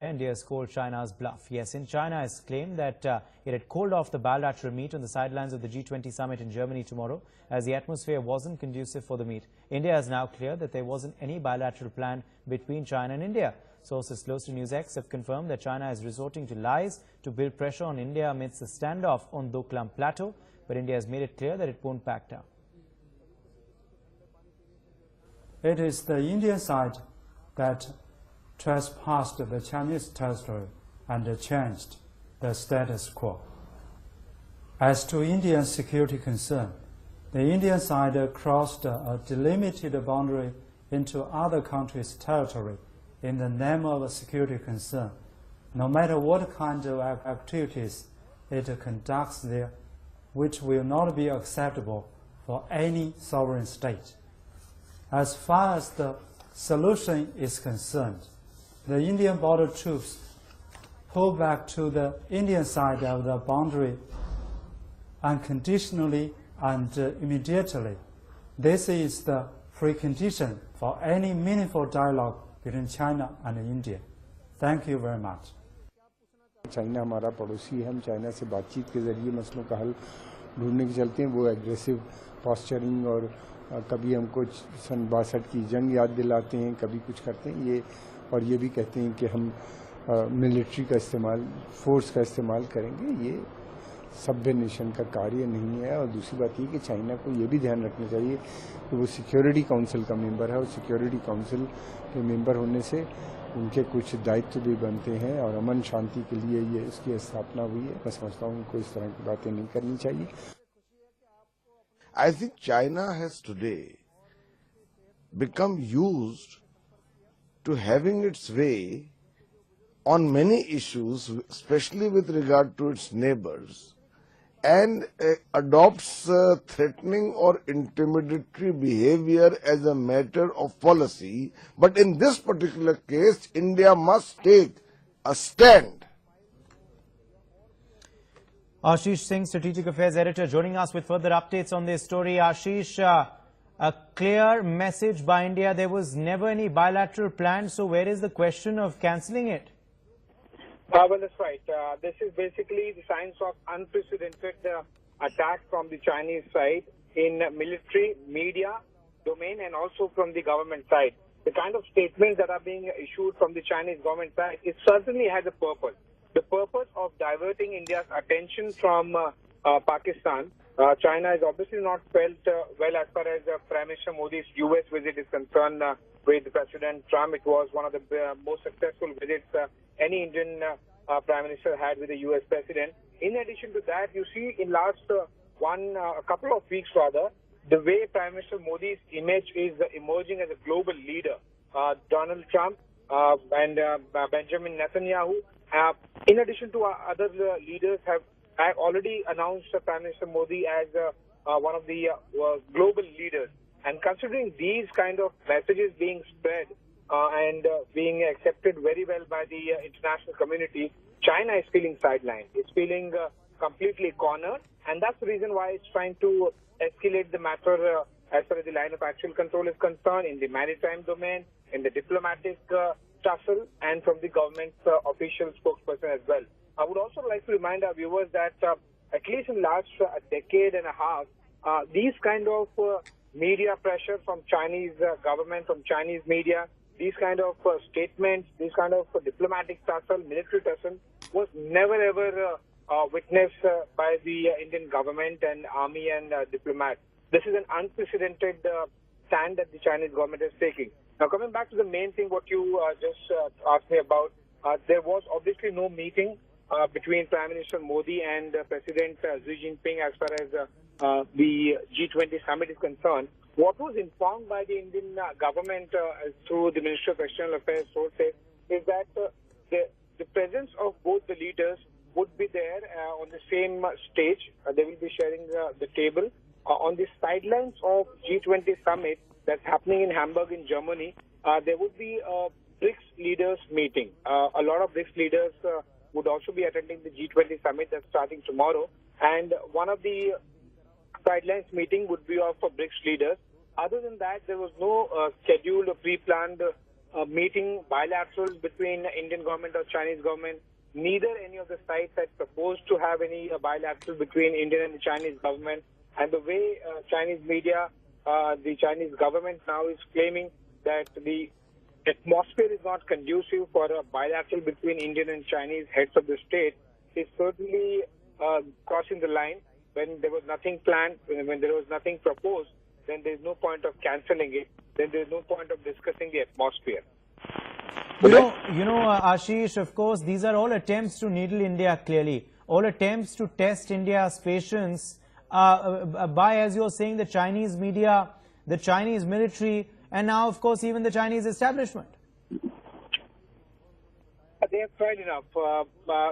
India has called China's bluff. Yes, China has claimed that it had called off the bilateral meet on the sidelines of the G20 summit in Germany tomorrow as the atmosphere wasn't conducive for the meet. India has now cleared that there wasn't any bilateral plan between China and India. Sources close to NewsX have confirmed that China is resorting to lies to build pressure on India amidst the standoff on Doklam Plateau, but India has made it clear that it won't back down. It is the Indian side that trespassed the Chinese territory and changed the status quo. As to Indian security concern, the Indian side crossed a delimited boundary into other countries' territory in the name of a security concern, no matter what kind of activities it conducts there, which will not be acceptable for any sovereign state. As far as the solution is concerned, the Indian border troops pull back to the Indian side of the boundary unconditionally and immediately. This is the precondition for any meaningful dialogue between China and India. Thank you very much. China हमारा पड़ोसी है, हम China से बातचीत के जरिए मसलों का हल ढूंढने के चलते हैं। वो एग्रेसिव पॉस्चरिंग और कभी हमको सन 62 की जंग याद दिलाते हैं, कभी कुछ करते हैं ये, और ये भी कहते हैं कि हम मिलिट्री का इस्तेमाल, फोर्स का इस्तेमाल करेंगे। ये सभ्य नेशन का कार्य नहीं है। और दूसरी बात ये कि चाइना को ये भी ध्यान रखना चाहिए कि वो सिक्योरिटी काउंसिल का मेंबर है और सिक्योरिटी काउंसिल के मेंबर होने से उनके कुछ दायित्व भी बनते हैं और अमन शांति के लिए ये इसकी स्थापना हुई है। मैं समझता हूँ उनको इस तरह की बातें नहीं करनी चाहिए। I think China has today become used to having its way on many issues, especially with regard to its neighbors, and adopts threatening or intimidatory behavior as a matter of policy. But in this particular case, India must take a stand. Ashish Singh, Strategic Affairs Editor, joining us with further updates on this story. Ashish, a clear message by India, there was never any bilateral plan, so where is the question of cancelling it? Well, that's right. This is basically the signs of unprecedented attack from the Chinese side in military, media domain, and also from the government side. The kind of statements that are being issued from the Chinese government side, it certainly has a purpose. The purpose of diverting India's attention from Pakistan. China is obviously not felt well as far as Prime Minister Modi's US visit is concerned with President Trump. It was one of the most successful visits any Indian Prime Minister had with the US President. In addition to that, you see in last a couple of weeks rather, the way Prime Minister Modi's image is emerging as a global leader. Donald Trump and Benjamin Netanyahu, in addition to other leaders, have already announced Prime Minister Modi as one of the global leaders. And considering these kind of messages being spread and being accepted very well by the international community, China is feeling sidelined. It's feeling completely cornered, and that's the reason why it's trying to escalate the matter as far as the line of actual control is concerned, in the maritime domain, in the diplomatic tussle, and from the government's official spokesperson as well. I would also like to remind our viewers that at least in the last decade and a half, these kind of media pressure from Chinese government, from Chinese media, these kind of statements, these kind of diplomatic tussle, military tussle, was never ever witnessed by the Indian government and army and diplomats. This is an unprecedented stand that the Chinese government is taking. Now, coming back to the main thing, what you just asked me about, there was obviously no meeting between Prime Minister Modi and President Xi Jinping as far as the G20 summit is concerned. What was informed by the Indian government through the Ministry of External Affairs sources is that the presence of both the leaders would be there on the same stage. They will be sharing the table. On the sidelines of G20 summit that's happening in Hamburg in Germany, there would be a BRICS leaders meeting. A lot of BRICS leaders would also be attending the G20 summit that's starting tomorrow. And one of the sidelines meeting would be of BRICS leaders. Other than that, there was no scheduled or pre-planned meeting bilaterals between Indian government or Chinese government. Neither any of the sides had proposed to have any bilateral between Indian and the Chinese government. And the way Chinese media, the Chinese government now is claiming that the atmosphere is not conducive for a bilateral between Indian and Chinese heads of the state is certainly crossing the line. When there was nothing planned, when there was nothing proposed, then there's no point of cancelling it. Then there's no point of discussing the atmosphere. You know, Ashish, of course, these are all attempts to needle India clearly. All attempts to test India's patience by, as you're saying, the Chinese media, the Chinese military, and now, of course, even the Chinese establishment. They have tried enough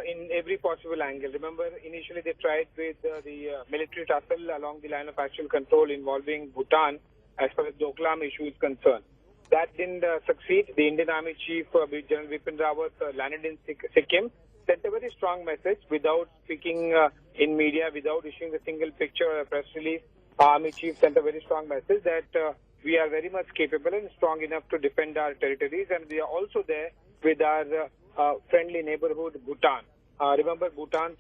in every possible angle. Remember, initially they tried with the military tussle along the line of actual control involving Bhutan as far as the Doklam issue is concerned. That didn't succeed. The Indian Army Chief, General Vipin Rawat, landed in Sikkim, sent a very strong message without speaking in media, without issuing a single picture or a press release. Army Chief sent a very strong message that we are very much capable and strong enough to defend our territories, and we are also there with our friendly neighborhood, Bhutan. Remember, Bhutan's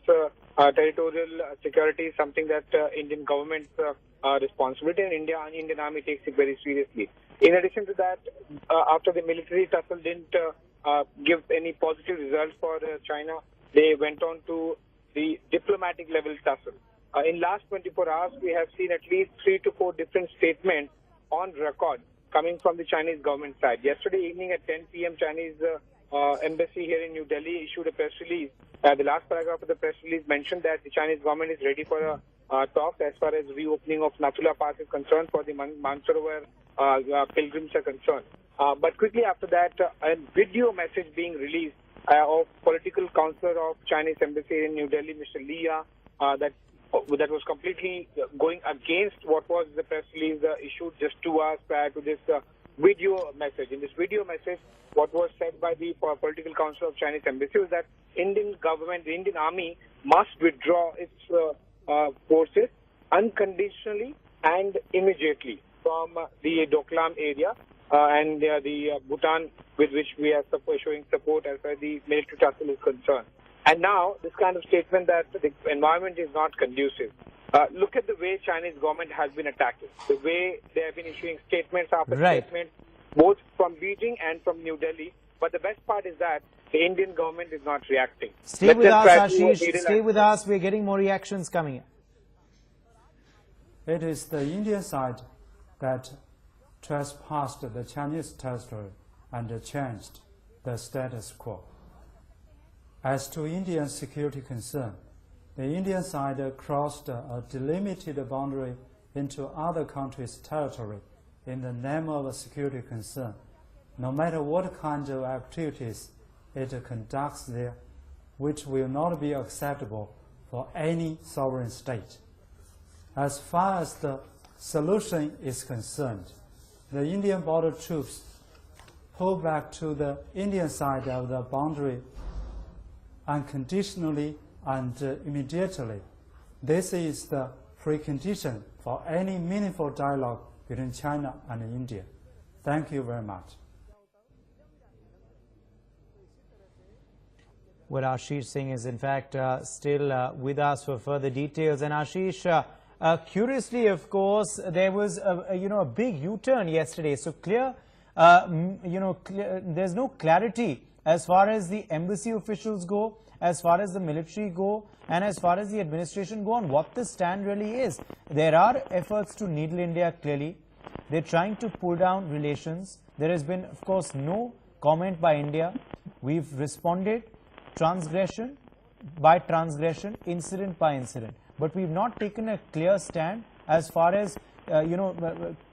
territorial security is something that Indian government's responsibility, and Indian Army takes it very seriously. In addition to that, after the military tussle didn't give any positive results for China, they went on to the diplomatic level tussle. In last 24 hours, we have seen at least 3 to 4 different statements on record coming from the Chinese government side. Yesterday evening at 10 p.m., Chinese embassy here in New Delhi issued a press release. The last paragraph of the press release mentioned that the Chinese government is ready for a talk as far as reopening of Nathula Pass is concerned, for the Mansarovar pilgrims are concerned. But quickly after that, a video message being released of political counselor of Chinese embassy in New Delhi, Mr. Liya, that was completely going against what was the press release issued just 2 hours prior to this video message. In this video message, what was said by the political council of Chinese embassy was that Indian government, the Indian army, must withdraw its forces unconditionally and immediately from the Doklam area and the Bhutan, with which we are showing support as far as the military tussle is concerned. And now, this kind of statement that the environment is not conducive. Look at the way Chinese government has been attacking, the way they have been issuing statements after statements, both from Beijing and from New Delhi. But the best part is that the Indian government is not reacting. Stay with us, Ashish. Stay with us. We're getting more reactions coming in. It is the Indian side that trespassed the Chinese territory and changed the status quo. As to Indian security concern, the Indian side crossed a delimited boundary into other countries' territory in the name of a security concern, no matter what kind of activities it conducts there, which will not be acceptable for any sovereign state. As far as the solution is concerned, the Indian border troops pull back to the Indian side of the boundary unconditionally and immediately. This is the precondition for any meaningful dialogue between China and India. Thank you very much. Well, Ashish Singh is in fact still with us for further details. And Ashish, curiously, of course, there was a big U-turn yesterday. So there's no clarity as far as the embassy officials go, as far as the military go, and as far as the administration go on what the stand really is. There are efforts to needle India clearly. They're trying to pull down relations. There has been, of course, no comment by India. We've responded transgression by transgression, incident by incident. But we've not taken a clear stand as far as,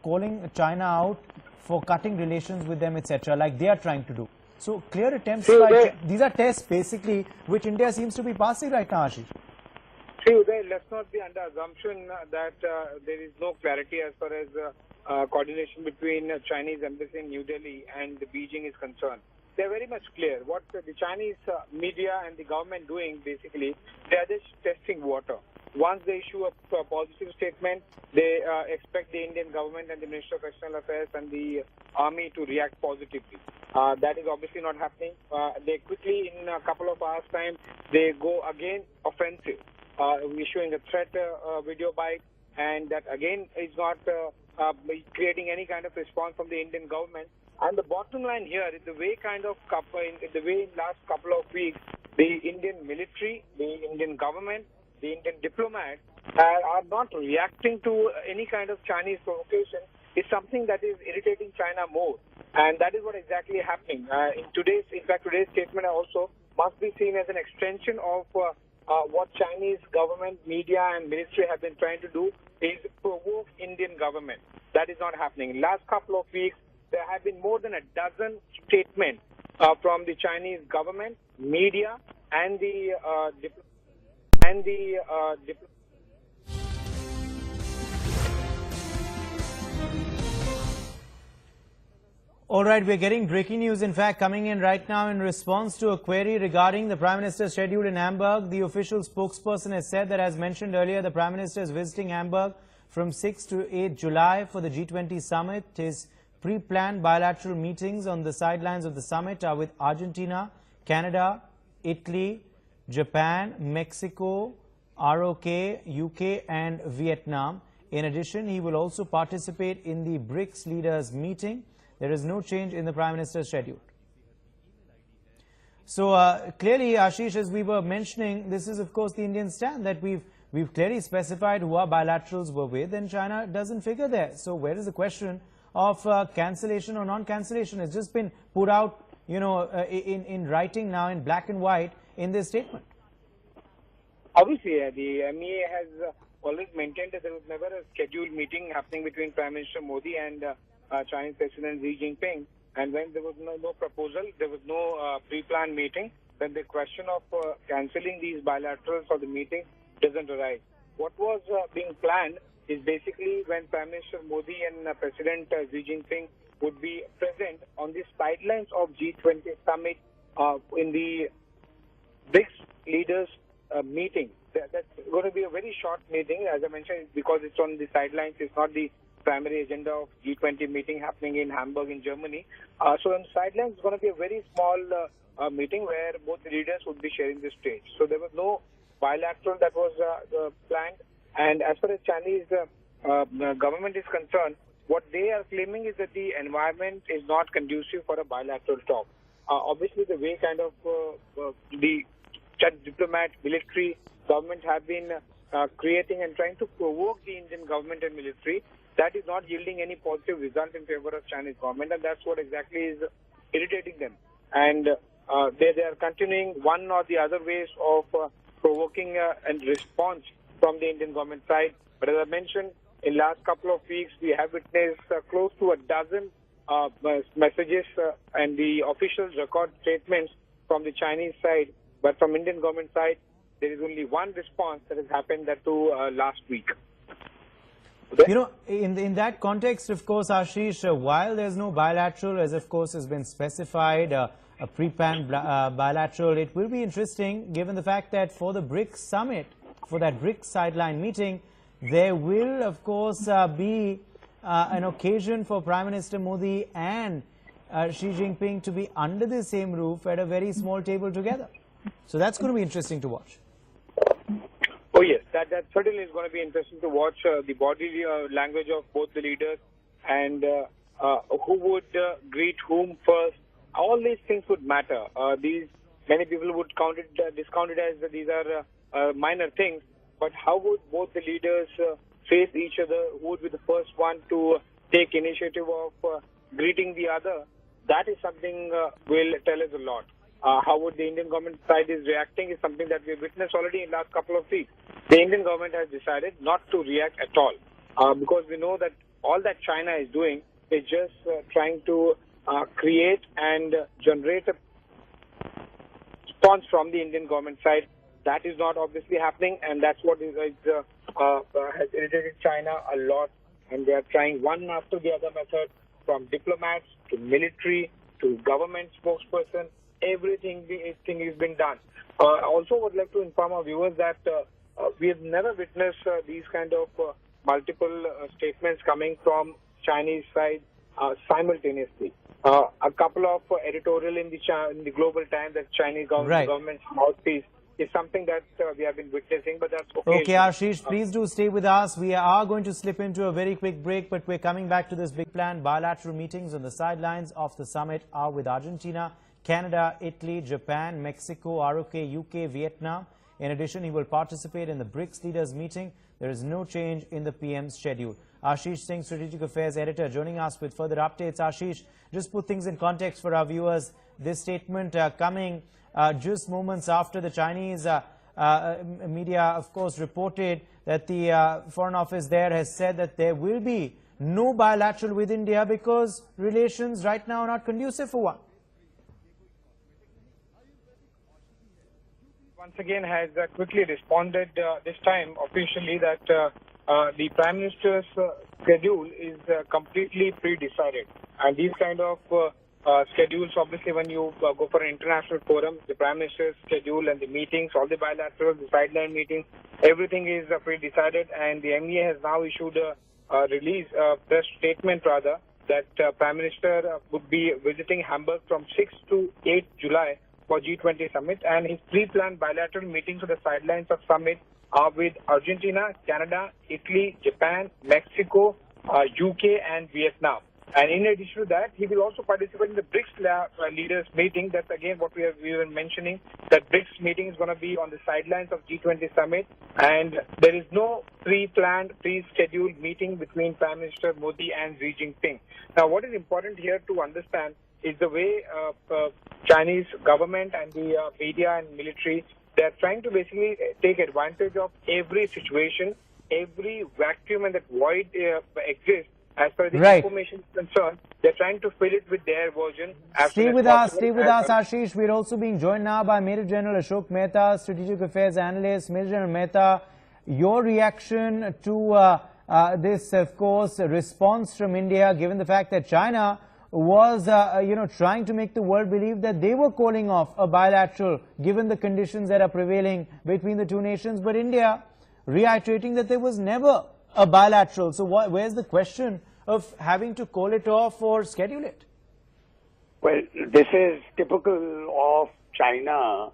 calling China out for cutting relations with them, etc., like they are trying to do. So clear attempts by these are tests basically which India seems to be passing right now, Ashish. See, Uday, let's not be under assumption that there is no clarity as far as coordination between Chinese embassy in New Delhi and Beijing is concerned. They're very much clear. What the Chinese media and the government doing, basically, they are just testing water. once they issue a positive statement, they expect the Indian government and the Ministry of External Affairs and the army to react positively. That is obviously not happening. They quickly, in a couple of hours' time, they go again offensive, issuing a threat video bite, and that again is not creating any kind of response from the Indian government. And the bottom line here is the way in last couple of weeks, the Indian military, the Indian government, the Indian diplomats are not reacting to any kind of Chinese provocation is something that is irritating China more. And that is what exactly happening. In today's statement also must be seen as an extension of what Chinese government, media and military have been trying to do is provoke Indian government. That is not happening. In last couple of weeks, there have been more than a dozen statements from the Chinese government, media and the All right, we're getting breaking news, in fact, coming in right now in response to a query regarding the Prime Minister's schedule in Hamburg. The official spokesperson has said that, as mentioned earlier, the Prime Minister is visiting Hamburg from 6 to 8 July for the G20 summit. His pre-planned bilateral meetings on the sidelines of the summit are with Argentina, Canada, Italy, Japan, Mexico, ROK, UK and Vietnam. In addition, he will also participate in the BRICS leaders meeting. There is no change in the Prime Minister's schedule. So clearly, Ashish, as we were mentioning, this is of course the Indian stand that we've clearly specified who our bilaterals were with, and China doesn't figure there. So where is the question of cancellation or non-cancellation? It's just been put out, in writing now in black and white in this statement. Obviously, the MEA has always maintained that there was never a scheduled meeting happening between Prime Minister Modi and Chinese President Xi Jinping. And when there was no proposal, there was no pre-planned meeting, then the question of cancelling these bilaterals or the meeting doesn't arise. What was being planned is basically when Prime Minister Modi and President Xi Jinping would be present on the sidelines of G20 summit in the BRICS leaders meeting. That's going to be a very short meeting, as I mentioned, because it's on the sidelines. It's not the primary agenda of G20 meeting happening in Hamburg in Germany. So on the sidelines, it's going to be a very small meeting where both the leaders would be sharing the stage. So there was no bilateral that was planned. And as far as Chinese government is concerned, what they are claiming is that the environment is not conducive for a bilateral talk. Obviously, the way kind of the diplomat, military government have been creating and trying to provoke the Indian government and military, that is not yielding any positive result in favor of Chinese government, and that's what exactly is irritating them. And they are continuing one or the other ways of provoking and response from the Indian government side. But as I mentioned, in last couple of weeks, we have witnessed close to a dozen messages and the official record statements from the Chinese side. But from Indian government side, there is only one response that has happened, that too last week. You know, in that context, of course, Ashish, while there's no bilateral, as of course has been specified, a pre-planned bilateral, it will be interesting given the fact that for the BRICS summit, for that BRICS sideline meeting, there will, of course, be an occasion for Prime Minister Modi and Xi Jinping to be under the same roof at a very small table together. So that's going to be interesting to watch. Oh yes, that certainly is going to be interesting to watch the body language of both the leaders and who would greet whom first. All these things would matter. Many people would discount it as that these are minor things, but how would both the leaders face each other? Who would be the first one to take initiative of greeting the other? That is something will tell us a lot. How would the Indian government side is reacting is something that we have witnessed already in the last couple of weeks. The Indian government has decided not to react at all because we know that all that China is doing is just trying to create and generate a response from the Indian government side. That is not obviously happening, and that's what has irritated China a lot. And they are trying one after the other method, from diplomats to military to government spokesperson. Everything is being done. Also, would like to inform our viewers that we have never witnessed these kind of multiple statements coming from Chinese side simultaneously. A couple of editorial in the Global Times that Chinese government's mouthpiece is something that we have been witnessing, but that's okay. Okay, Ashish, please do stay with us. We are going to slip into a very quick break, but we're coming back to this big plan. Bilateral meetings on the sidelines of the summit are with Argentina, Canada, Italy, Japan, Mexico, ROK, UK, Vietnam. In addition, he will participate in the BRICS leaders meeting. There is no change in the PM's schedule. Ashish Singh, Strategic Affairs Editor, joining us with further updates. Ashish, just put things in context for our viewers. This statement coming just moments after the Chinese media, of course, reported that the Foreign Office there has said that there will be no bilateral with India because relations right now are not conducive for one. Once again has quickly responded this time officially that the Prime Minister's schedule is completely pre-decided. And these kind of schedules, obviously, when you go for an international forum, the Prime Minister's schedule and the meetings, all the bilateral, the sideline meetings, everything is pre-decided. And the MEA has now issued a release, a press statement rather, that Prime Minister would be visiting Hamburg from 6 to 8 July for G20 summit, and his pre-planned bilateral meetings on the sidelines of summit are with Argentina, Canada, Italy, Japan, Mexico, UK and Vietnam. And in addition to that, he will also participate in the BRICS leaders meeting. That's again what we were mentioning, that BRICS meeting is going to be on the sidelines of G20 summit, and there is no pre-planned, pre-scheduled meeting between Prime Minister Modi and Xi Jinping. Now, what is important here to understand is the way Chinese government and the media and military, they're trying to basically take advantage of every situation, every vacuum and that void exists. As far as the information is concerned, they're trying to fill it with their version. Stay with us, Ashish. We're also being joined now by Major General Ashok Mehta, Strategic Affairs Analyst. Major General Mehta, your reaction to this, of course, response from India, given the fact that China was, trying to make the world believe that they were calling off a bilateral, given the conditions that are prevailing between the two nations, but India reiterating that there was never a bilateral. So where's the question of having to call it off or schedule it? Well, this is typical of China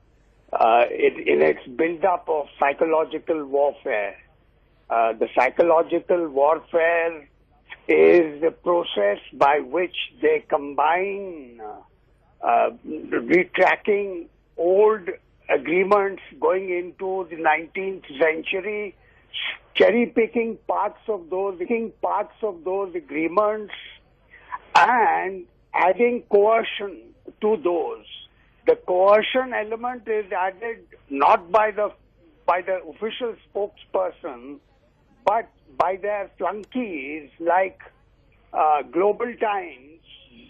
in its build-up of psychological warfare. The psychological warfare is the process by which they combine retracting old agreements going into the 19th century, cherry-picking parts of those agreements, and adding coercion to those. The coercion element is added not by the official spokesperson, but by their flunkies like Global Times,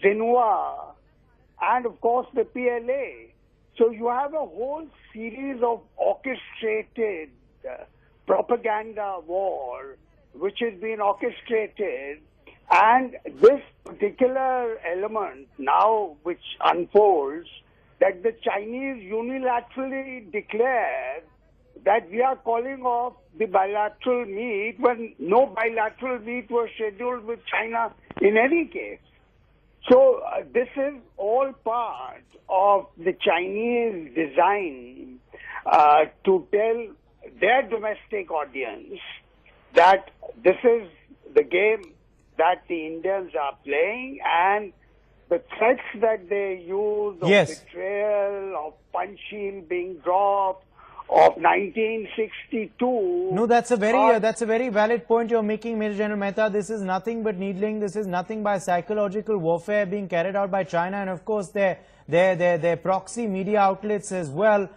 Xinhua, and of course the PLA. So you have a whole series of orchestrated propaganda war which has been orchestrated, and this particular element now which unfolds, that the Chinese unilaterally declared that we are calling off the bilateral meet when no bilateral meet was scheduled with China in any case. So this is all part of the Chinese design to tell their domestic audience that this is the game that the Indians are playing, and the threats that they use of betrayal, of punch-in being dropped, of 1962. No, that's a very valid point you're making, Major General Mehta. This is nothing but needling. This is nothing but psychological warfare being carried out by China, and of course their proxy media outlets as well.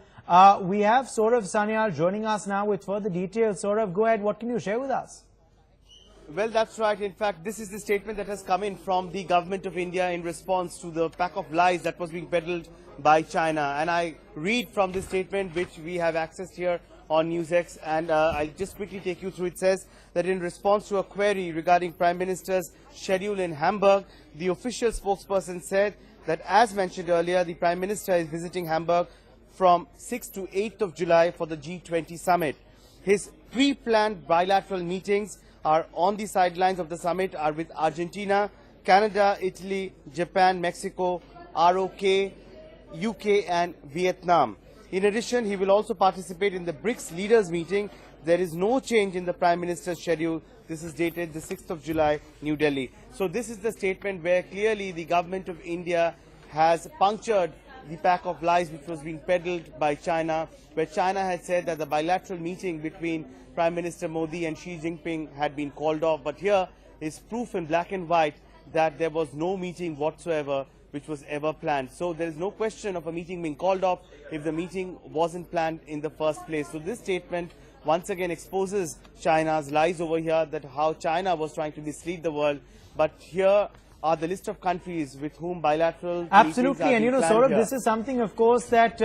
We have Saurav Sanyal joining us now with further details. Saurav, go ahead. What can you share with us? Well, that's right. In fact, this is the statement that has come in from the government of India in response to the pack of lies that was being peddled by China. And I read from this statement, which we have accessed here on NewsX, and I'll just quickly take you through. It says that in response to a query regarding Prime Minister's schedule in Hamburg, the official spokesperson said that, as mentioned earlier, the Prime Minister is visiting Hamburg from 6th to 8th of July for the G20 summit. his pre-planned bilateral meetings are on the sidelines of the summit are with Argentina, Canada, Italy, Japan, Mexico, ROK, UK and Vietnam. In addition, he will also participate in the BRICS leaders meeting. There is no change in the Prime Minister's schedule. This is dated the 6th of July, New Delhi. So this is the statement where clearly the government of India has punctured the pack of lies which was being peddled by China, where China had said that the bilateral meeting between Prime Minister Modi and Xi Jinping had been called off. But here is proof in black and white that there was no meeting whatsoever which was ever planned. So there is no question of a meeting being called off if the meeting wasn't planned in the first place. So this statement once again exposes China's lies over here, that how China was trying to mislead the world. But here are the list of countries with whom bilateral absolutely, and Saurabh, here. this is something, of course, that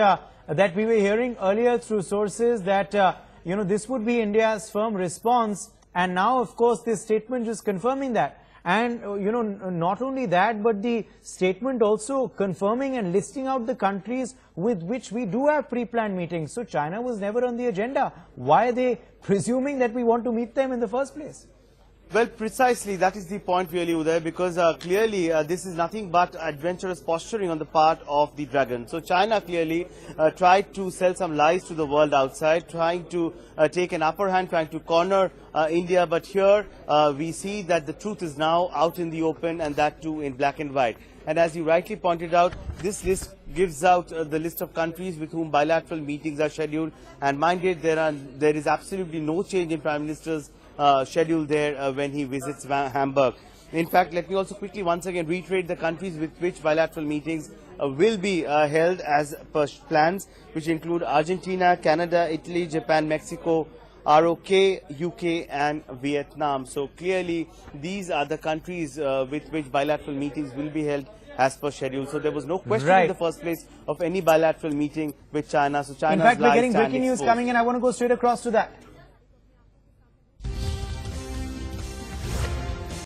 that we were hearing earlier through sources that this would be India's firm response, and now, of course, this statement is confirming that. And, not only that, but the statement also confirming and listing out the countries with which we do have pre-planned meetings. So China was never on the agenda. Why are they presuming that we want to meet them in the first place? Well, precisely, that is the point really, Uday, because clearly this is nothing but adventurous posturing on the part of the dragon. So China clearly tried to sell some lies to the world outside, trying to take an upper hand, trying to corner India. But here we see that the truth is now out in the open, and that too in black and white. And as you rightly pointed out, this list gives out the list of countries with whom bilateral meetings are scheduled. And mind it, there is absolutely no change in Prime Minister's schedule there when he visits Hamburg. In fact, let me also quickly once again reiterate the countries with which bilateral meetings will be held as per plans, which include Argentina, Canada, Italy, Japan, Mexico, ROK, UK and Vietnam. So clearly these are the countries with which bilateral meetings will be held as per schedule. So there was no question in the first place of any bilateral meeting with China. So China's in fact, we're lies getting stand breaking news exposed. coming in. I want to go straight across to that.